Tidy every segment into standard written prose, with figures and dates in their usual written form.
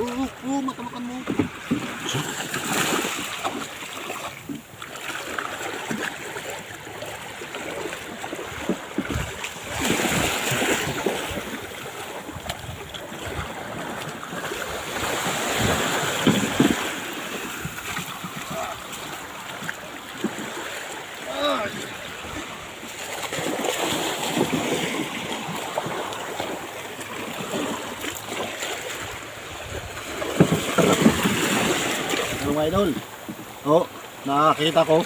Matamakan mo. Mga idol, nakakita ko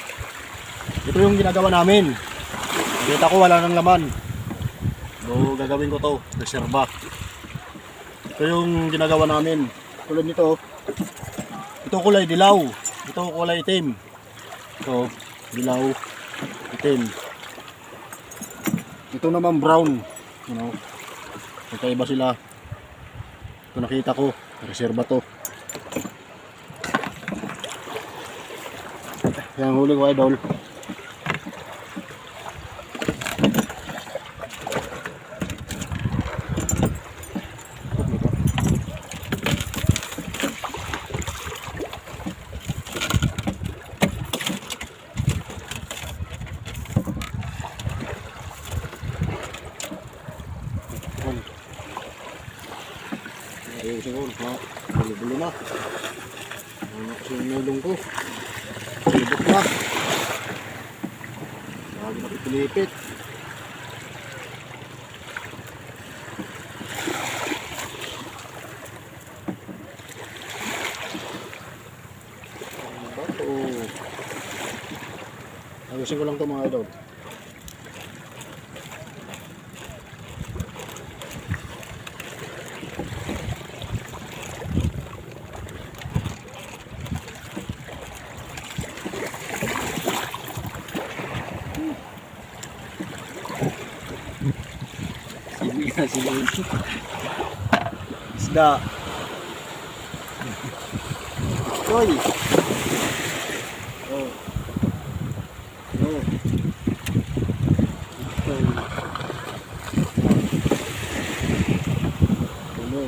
ito yung ginagawa namin. Nakita ko wala nang laman, so gagawin ko to reserva. Ito yung ginagawa namin. Tulad nito, ito kulay dilaw, ito kulay itim. Ito dilaw, itim. Ito naman brown, magkaiba sila. Ito nakita ko reserva to. Yang huli ko idol. Ayusin ko, bulo-bulo na. Ano kasi yung nulong ko. Libot na. Lagi nakipilipit. Ano ba ito? Ayusin ko lang ito mga idol. Isda. Hoy. Oh. Oh. Ano?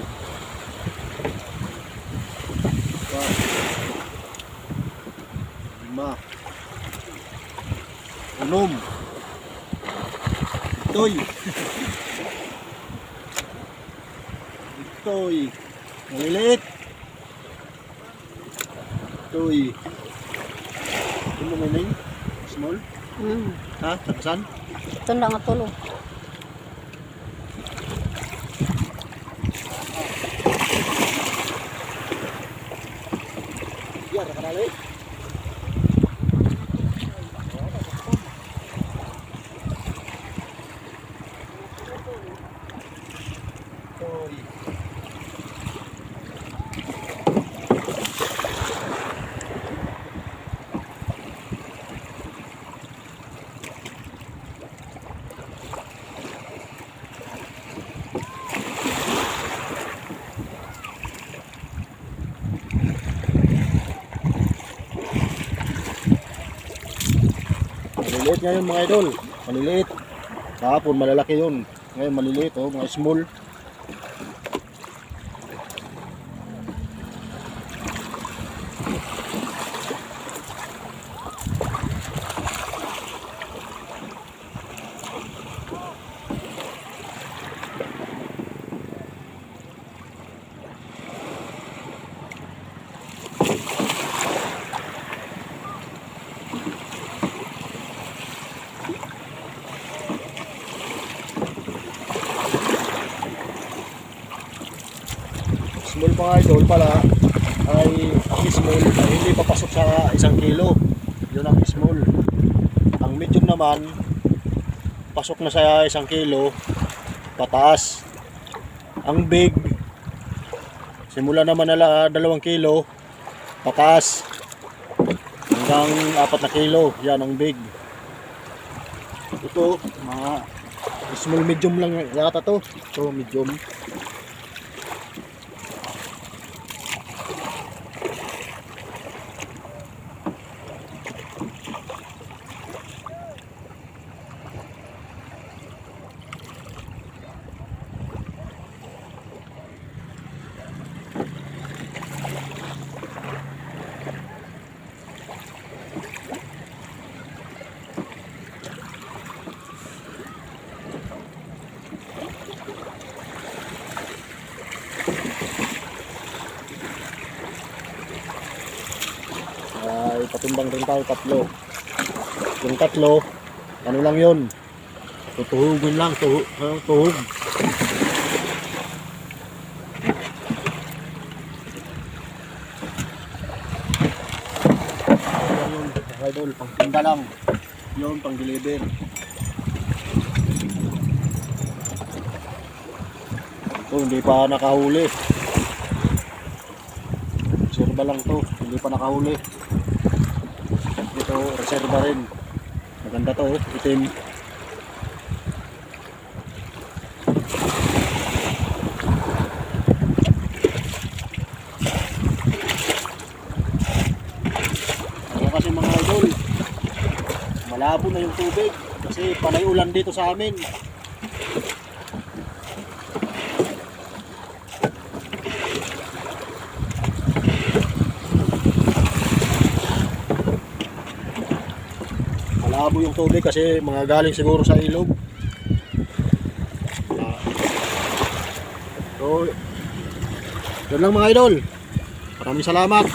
Lima. Unom. Itoy. Itoy. Maliliit. Itoy. Ito mo may small? Ha? Saan? Ito lang ang tulo. Biar ka na ulit. Itoy. Maliliit ngayon mga idol, maliliit. Kahapon malalaki yun, ngayon maliliit, mga small. Small mga idol pala ay small ay hindi papasok sa 1 kilo. Yun ang small. Ang medium naman pasok na sa 1 kilo pataas. Ang big simula naman na 2 kilo pataas hanggang 4 na kilo. Yan ang big. Ito mga small medium lang yata to. Ito medium. Magpatimbang rin tayo 3. Yung 3, ano lang yun? Tutuhugin lang, tuhog. Yun, idol, pang tinda lang. Yun, pang deliver. Ito, hindi pa nakahuli. Reserva lang to, hindi pa nakahuli. Ito, reserva rin. Maganda to, itim. Kaya kasi mga idol, malabo na yung tubig. Kasi panay ulan dito sa amin. Malabo yung tubig kasi mga galing siguro sa ilog. So, yun lang mga idol. Maraming salamat.